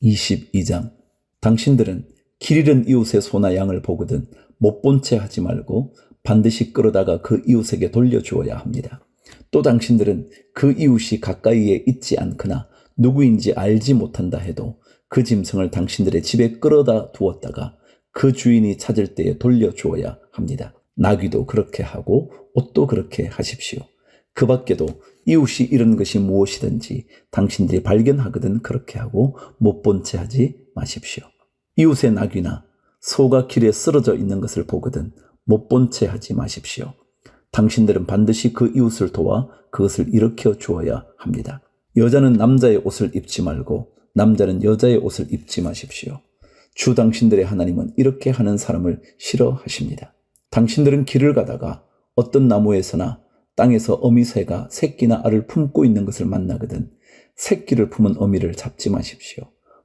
22장. 당신들은 길 잃은 이웃의 소나 양을 보거든 못 본 채 하지 말고 반드시 끌어다가 그 이웃에게 돌려주어야 합니다. 또 당신들은 그 이웃이 가까이에 있지 않거나 누구인지 알지 못한다 해도 그 짐승을 당신들의 집에 끌어다 두었다가 그 주인이 찾을 때에 돌려주어야 합니다. 나귀도 그렇게 하고 옷도 그렇게 하십시오. 그 밖에도 이웃이 잃은 것이 무엇이든지 당신들이 발견하거든 그렇게 하고 못 본 채 하지 마십시오. 이웃의 나귀나 소가 길에 쓰러져 있는 것을 보거든 못 본 채 하지 마십시오. 당신들은 반드시 그 이웃을 도와 그것을 일으켜 주어야 합니다. 여자는 남자의 옷을 입지 말고 남자는 여자의 옷을 입지 마십시오. 주 당신들의 하나님은 이렇게 하는 사람을 싫어하십니다. 당신들은 길을 가다가 어떤 나무에서나 땅에서 어미새가 새끼나 알을 품고 있는 것을 만나거든 새끼를 품은 어미를 잡지 마십시오.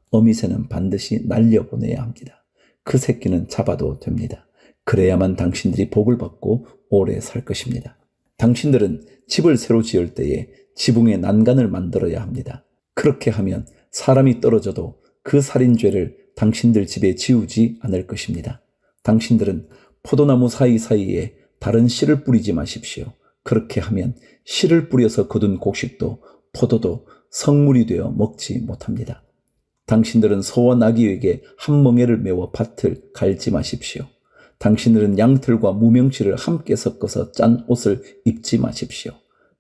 어미새는 반드시 날려보내야 합니다. 그 새끼는 잡아도 됩니다. 그래야만 당신들이 복을 받고 오래 살 것입니다. 당신들은 집을 새로 지을 때에 지붕에 난간을 만들어야 합니다. 그렇게 하면 사람이 떨어져도 그 살인죄를 당신들 집에 지우지 않을 것입니다. 당신들은 포도나무 사이사이에 다른 씨를 뿌리지 마십시오. 그렇게 하면 씨를 뿌려서 거둔 곡식도 포도도 성물이 되어 먹지 못합니다. 당신들은 소와 나귀에게 한 멍에를 메워 밭을 갈지 마십시오. 당신들은 양털과 무명실을 함께 섞어서 짠 옷을 입지 마십시오.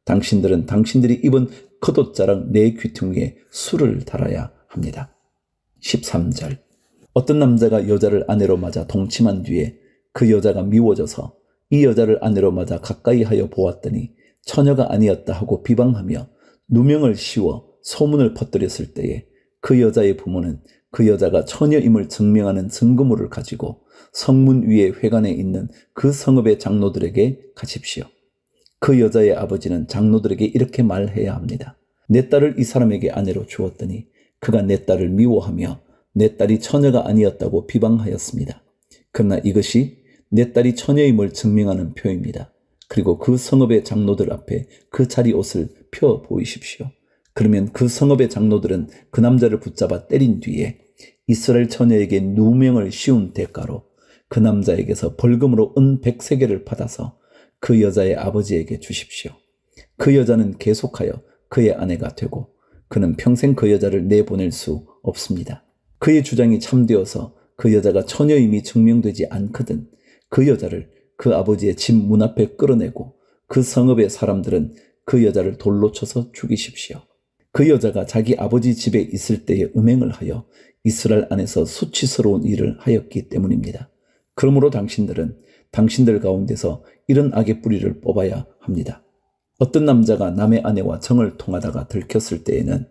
당신들은 당신들이 입은 겉옷자락 네 귀퉁이에 술을 달아야 합니다. 13절. 어떤 남자가 여자를 아내로 맞아 동침한 뒤에 그 여자가 미워져서 이 여자를 아내로 맞아 가까이 하여 보았더니 처녀가 아니었다 하고 비방하며 누명을 씌워 소문을 퍼뜨렸을 때에 그 여자의 부모는 그 여자가 처녀임을 증명하는 증거물을 가지고 성문 위에 회관에 있는 그 성읍의 장로들에게 가십시오. 그 여자의 아버지는 장로들에게 이렇게 말해야 합니다. 내 딸을 이 사람에게 아내로 주었더니 그가 내 딸을 미워하며 내 딸이 처녀가 아니었다고 비방하였습니다. 그러나 이것이 내 딸이 처녀임을 증명하는 표입니다. 그리고 그 성읍의 장로들 앞에 그 자리 옷을 펴 보이십시오. 그러면 그 성읍의 장로들은 그 남자를 붙잡아 때린 뒤에 이스라엘 처녀에게 누명을 씌운 대가로 그 남자에게서 벌금으로 은 100세겔을 받아서 그 여자의 아버지에게 주십시오. 그 여자는 계속하여 그의 아내가 되고 그는 평생 그 여자를 내보낼 수 없습니다. 그의 주장이 참되어서 그 여자가 처녀임이 증명되지 않거든 그 여자를 그 아버지의 집 문 앞에 끌어내고 그 성읍의 사람들은 그 여자를 돌로 쳐서 죽이십시오. 그 여자가 자기 아버지 집에 있을 때에 음행을 하여 이스라엘 안에서 수치스러운 일을 하였기 때문입니다. 그러므로 당신들은 당신들 가운데서 이런 악의 뿌리를 뽑아야 합니다. 어떤 남자가 남의 아내와 정을 통하다가 들켰을 때에는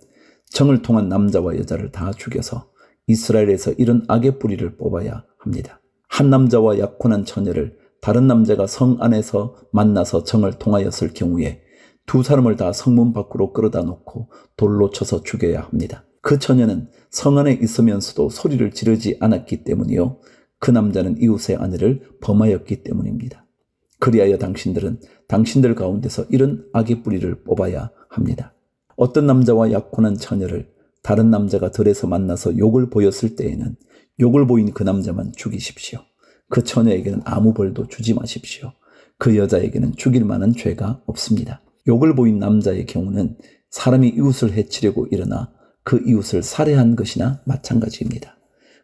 정을 통한 남자와 여자를 다 죽여서 이스라엘에서 이런 악의 뿌리를 뽑아야 합니다. 한 남자와 약혼한 처녀를 다른 남자가 성 안에서 만나서 정을 통하였을 경우에 두 사람을 다 성문 밖으로 끌어다 놓고 돌로 쳐서 죽여야 합니다. 그 처녀는 성 안에 있으면서도 소리를 지르지 않았기 때문이요. 그 남자는 이웃의 아내를 범하였기 때문입니다. 그리하여 당신들은 당신들 가운데서 이런 악의 뿌리를 뽑아야 합니다. 어떤 남자와 약혼한 처녀를 다른 남자가 들에서 만나서 욕을 보였을 때에는 욕을 보인 그 남자만 죽이십시오. 그 처녀에게는 아무 벌도 주지 마십시오. 그 여자에게는 죽일 만한 죄가 없습니다. 욕을 보인 남자의 경우는 사람이 이웃을 해치려고 일어나 그 이웃을 살해한 것이나 마찬가지입니다.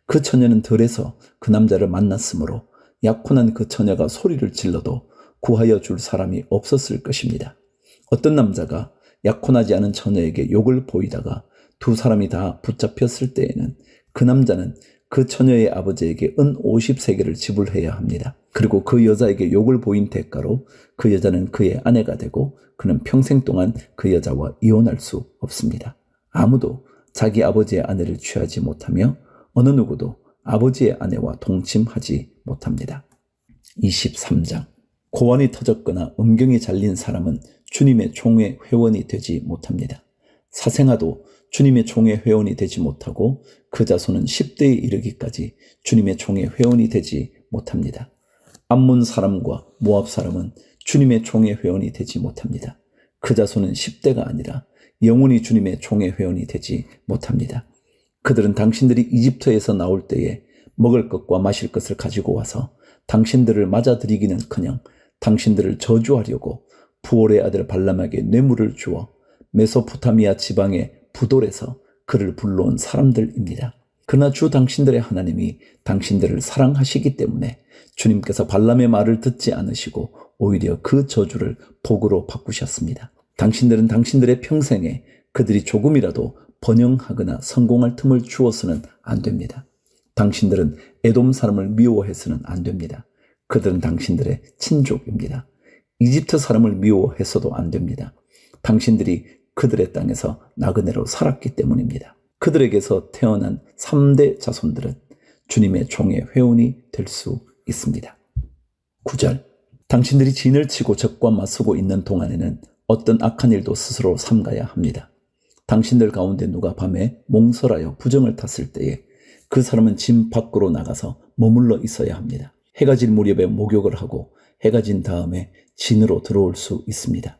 그 처녀는 들에서 그 남자를 만났으므로 약혼한 그 처녀가 소리를 질러도 구하여 줄 사람이 없었을 것입니다. 어떤 남자가 약혼하지 않은 처녀에게 욕을 보이다가 두 사람이 다 붙잡혔을 때에는 그 남자는 그 처녀의 아버지에게 은 50세겔을 지불해야 합니다. 그리고 그 여자에게 욕을 보인 대가로 그 여자는 그의 아내가 되고 그는 평생 동안 그 여자와 이혼할 수 없습니다. 아무도 자기 아버지의 아내를 취하지 못하며 어느 누구도 아버지의 아내와 동침하지 못합니다. 23장. 고환이 터졌거나 음경이 잘린 사람은 주님의 총회 회원이 되지 못합니다. 사생아도 주님의 총회 회원이 되지 못하고 그 자손은 10대에 이르기까지 주님의 총회 회원이 되지 못합니다. 암몬 사람과 모압 사람은 주님의 총회 회원이 되지 못합니다. 그 자손은 10대가 아니라 영원히 주님의 총회 회원이 되지 못합니다. 그들은 당신들이 이집트에서 나올 때에 먹을 것과 마실 것을 가지고 와서 당신들을 맞아들이기는커녕 당신들을 저주하려고 부올의 아들 발람에게 뇌물을 주어 메소포타미아 지방의 부돌에서 그를 불러온 사람들입니다. 그러나 주 당신들의 하나님이 당신들을 사랑하시기 때문에 주님께서 발람의 말을 듣지 않으시고 오히려 그 저주를 복으로 바꾸셨습니다. 당신들은 당신들의 평생에 그들이 조금이라도 번영하거나 성공할 틈을 주어서는 안 됩니다. 당신들은 에돔 사람을 미워해서는 안 됩니다. 그들은 당신들의 친족입니다. 이집트 사람을 미워해서도 안 됩니다. 당신들이 그들의 땅에서 나그네로 살았기 때문입니다. 그들에게서 태어난 3대 자손들은 주님의 종의 회원이 될 수 있습니다. 9절, 당신들이 진을 치고 적과 맞서고 있는 동안에는 어떤 악한 일도 스스로 삼가야 합니다. 당신들 가운데 누가 밤에 몽설하여 부정을 탔을 때에 그 사람은 진 밖으로 나가서 머물러 있어야 합니다. 해가 질 무렵에 목욕을 하고 해가 진 다음에 진으로 들어올 수 있습니다.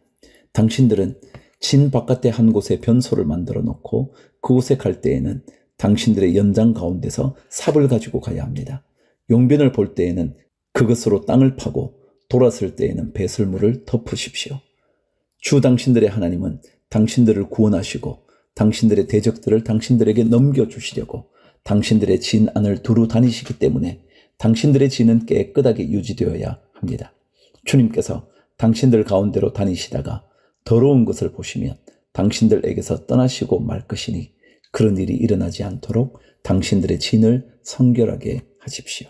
당신들은 진 바깥에 한 곳에 변소를 만들어 놓고 그곳에 갈 때에는 당신들의 연장 가운데서 삽을 가지고 가야 합니다. 용변을 볼 때에는 그것으로 땅을 파고 돌았을 때에는 배설물을 덮으십시오. 주 당신들의 하나님은 당신들을 구원하시고 당신들의 대적들을 당신들에게 넘겨주시려고 당신들의 진 안을 두루 다니시기 때문에 당신들의 진은 깨끗하게 유지되어야 합니다. 주님께서 당신들 가운데로 다니시다가 더러운 것을 보시면 당신들에게서 떠나시고 말 것이니 그런 일이 일어나지 않도록 당신들의 진을 성결하게 하십시오.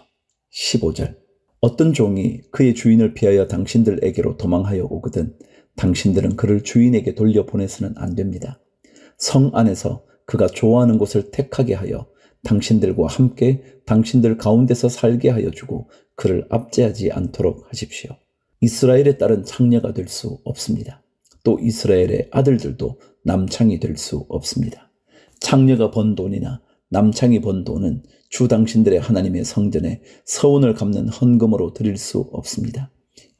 15절, 어떤 종이 그의 주인을 피하여 당신들에게로 도망하여 오거든 당신들은 그를 주인에게 돌려보내서는 안 됩니다. 성 안에서 그가 좋아하는 곳을 택하게 하여 당신들과 함께 당신들 가운데서 살게 하여 주고 그를 압제하지 않도록 하십시오. 이스라엘의 딸은 창녀가 될 수 없습니다. 또 이스라엘의 아들들도 남창이 될 수 없습니다. 창녀가 번 돈이나 남창이 번 돈은 주 당신들의 하나님의 성전에 서원을 갚는 헌금으로 드릴 수 없습니다.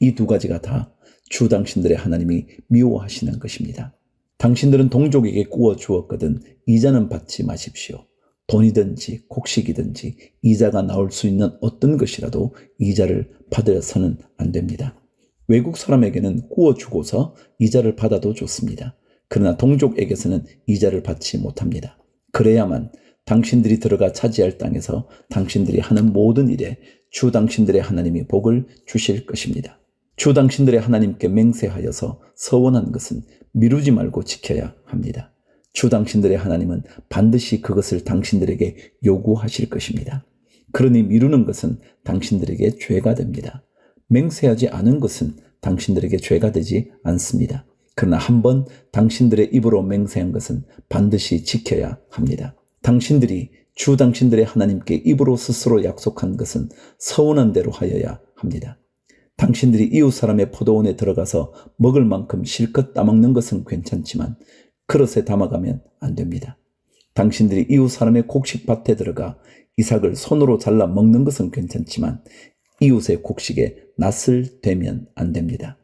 이 두 가지가 다 주 당신들의 하나님이 미워하시는 것입니다. 당신들은 동족에게 꾸어 주었거든 이자는 받지 마십시오. 돈이든지 곡식이든지 이자가 나올 수 있는 어떤 것이라도 이자를 받아서는 안 됩니다. 외국 사람에게는 꾸어 주고서 이자를 받아도 좋습니다. 그러나 동족에게서는 이자를 받지 못합니다. 그래야만 당신들이 들어가 차지할 땅에서 당신들이 하는 모든 일에 주 당신들의 하나님이 복을 주실 것입니다. 주 당신들의 하나님께 맹세하여서 서원한 것은 미루지 말고 지켜야 합니다. 주 당신들의 하나님은 반드시 그것을 당신들에게 요구하실 것입니다. 그러니 미루는 것은 당신들에게 죄가 됩니다. 맹세하지 않은 것은 당신들에게 죄가 되지 않습니다. 그러나 한번 당신들의 입으로 맹세한 것은 반드시 지켜야 합니다. 당신들이 주 당신들의 하나님께 입으로 스스로 약속한 것은 서원한 대로 하여야 합니다. 당신들이 이웃 사람의 포도원에 들어가서 먹을 만큼 실컷 따먹는 것은 괜찮지만 그릇에 담아가면 안 됩니다. 당신들이 이웃 사람의 곡식밭에 들어가 이삭을 손으로 잘라 먹는 것은 괜찮지만 이웃의 곡식에 낯을 대면 안 됩니다.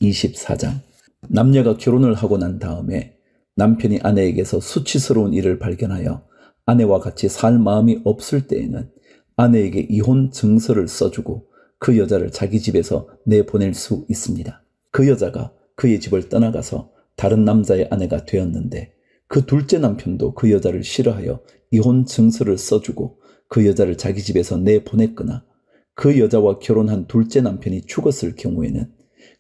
24장, 남녀가 결혼을 하고 난 다음에 남편이 아내에게서 수치스러운 일을 발견하여 아내와 같이 살 마음이 없을 때에는 아내에게 이혼 증서를 써주고 그 여자를 자기 집에서 내보낼 수 있습니다. 그 여자가 그의 집을 떠나가서 다른 남자의 아내가 되었는데 그 둘째 남편도 그 여자를 싫어하여 이혼 증서를 써주고 그 여자를 자기 집에서 내보냈거나 그 여자와 결혼한 둘째 남편이 죽었을 경우에는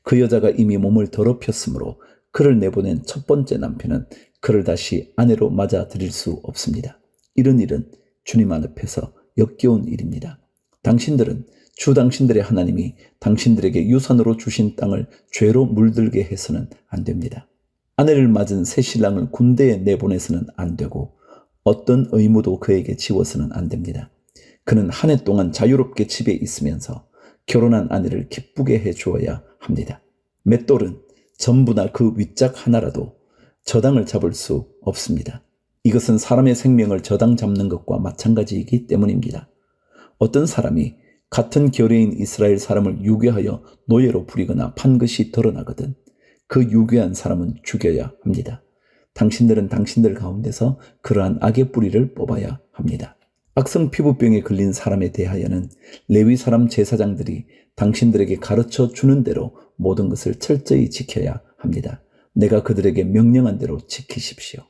그 여자가 이미 몸을 더럽혔으므로 그를 내보낸 첫 번째 남편은 그를 다시 아내로 맞아들일 수 없습니다. 이런 일은 주님 앞에서 역겨운 일입니다. 당신들은 주 당신들의 하나님이 당신들에게 유산으로 주신 땅을 죄로 물들게 해서는 안 됩니다. 아내를 맞은 새 신랑을 군대에 내보내서는 안 되고 어떤 의무도 그에게 지워서는 안 됩니다. 그는 한 해 동안 자유롭게 집에 있으면서 결혼한 아내를 기쁘게 해주어야 합니다. 맷돌은 전부나 그 윗짝 하나라도 저당을 잡을 수 없습니다. 이것은 사람의 생명을 저당 잡는 것과 마찬가지이기 때문입니다. 어떤 사람이 같은 결의인 이스라엘 사람을 유괴하여 노예로 부리거나 판 것이 드러나거든 그 유괴한 사람은 죽여야 합니다. 당신들은 당신들 가운데서 그러한 악의 뿌리를 뽑아야 합니다. 악성 피부병에 걸린 사람에 대하여는 레위 사람 제사장들이 당신들에게 가르쳐 주는 대로 모든 것을 철저히 지켜야 합니다. 내가 그들에게 명령한 대로 지키십시오.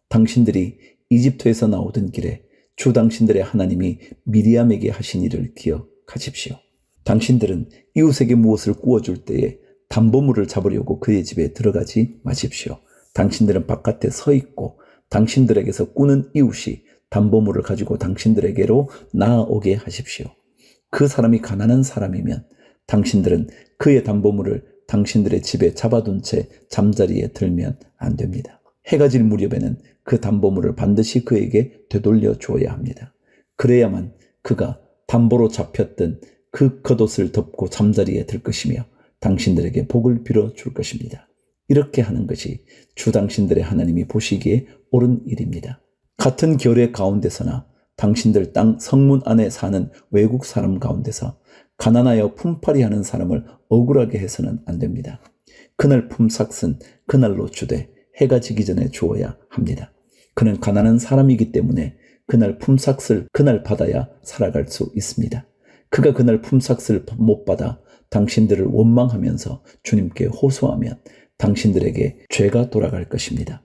당신들이 이집트에서 나오던 길에 주 당신들의 하나님이 미리암에게 하신 일을 기억하십시오. 당신들은 이웃에게 무엇을 구워줄 때에 담보물을 잡으려고 그의 집에 들어가지 마십시오. 당신들은 바깥에 서 있고 당신들에게서 꾸는 이웃이 담보물을 가지고 당신들에게로 나아오게 하십시오. 그 사람이 가난한 사람이면 당신들은 그의 담보물을 당신들의 집에 잡아둔 채 잠자리에 들면 안 됩니다. 해가 질 무렵에는 그 담보물을 반드시 그에게 되돌려 주어야 합니다. 그래야만 그가 담보로 잡혔던 그 겉옷을 덮고 잠자리에 들 것이며 당신들에게 복을 빌어 줄 것입니다. 이렇게 하는 것이 주 당신들의 하나님이 보시기에 옳은 일입니다. 같은 결의 가운데서나 당신들 땅 성문 안에 사는 외국 사람 가운데서 가난하여 품팔이 하는 사람을 억울하게 해서는 안 됩니다. 그날 품삯은 그날로 주되 해가 지기 전에 주어야 합니다. 그는 가난한 사람이기 때문에 그날 품삯을 그날 받아야 살아갈 수 있습니다. 그가 그날 품삯을 못 받아 당신들을 원망하면서 주님께 호소하면 당신들에게 죄가 돌아갈 것입니다.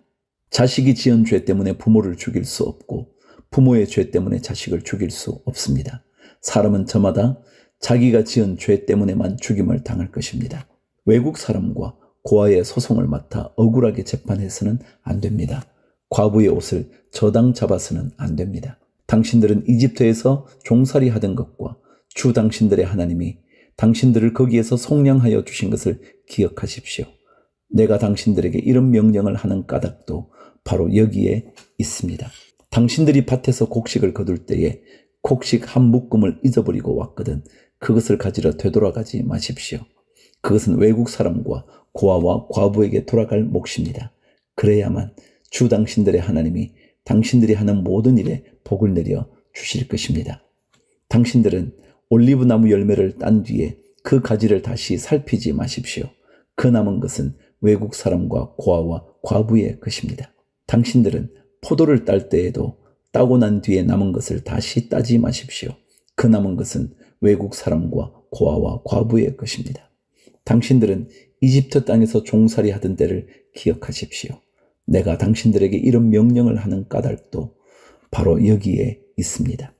자식이 지은 죄 때문에 부모를 죽일 수 없고 부모의 죄 때문에 자식을 죽일 수 없습니다. 사람은 저마다 자기가 지은 죄 때문에만 죽임을 당할 것입니다. 외국 사람과 고아의 소송을 맡아 억울하게 재판해서는 안 됩니다. 과부의 옷을 저당 잡아서는 안 됩니다. 당신들은 이집트에서 종살이 하던 것과 주 당신들의 하나님이 당신들을 거기에서 속량하여 주신 것을 기억하십시오. 내가 당신들에게 이런 명령을 하는 까닭도 바로 여기에 있습니다. 당신들이 밭에서 곡식을 거둘 때에 곡식 한 묶음을 잊어버리고 왔거든 그것을 가지러 되돌아가지 마십시오. 그것은 외국 사람과 고아와 과부에게 돌아갈 몫입니다. 그래야만 주 당신들의 하나님이 당신들이 하는 모든 일에 복을 내려 주실 것입니다. 당신들은 올리브 나무 열매를 딴 뒤에 그 가지를 다시 살피지 마십시오. 그 남은 것은 외국 사람과 고아와 과부의 것입니다. 당신들은 포도를 딸 때에도 따고 난 뒤에 남은 것을 다시 따지 마십시오. 그 남은 것은 외국 사람과 고아와 과부의 것입니다. 당신들은 이집트 땅에서 종살이 하던 때를 기억하십시오. 내가 당신들에게 이런 명령을 하는 까닭도 바로 여기에 있습니다.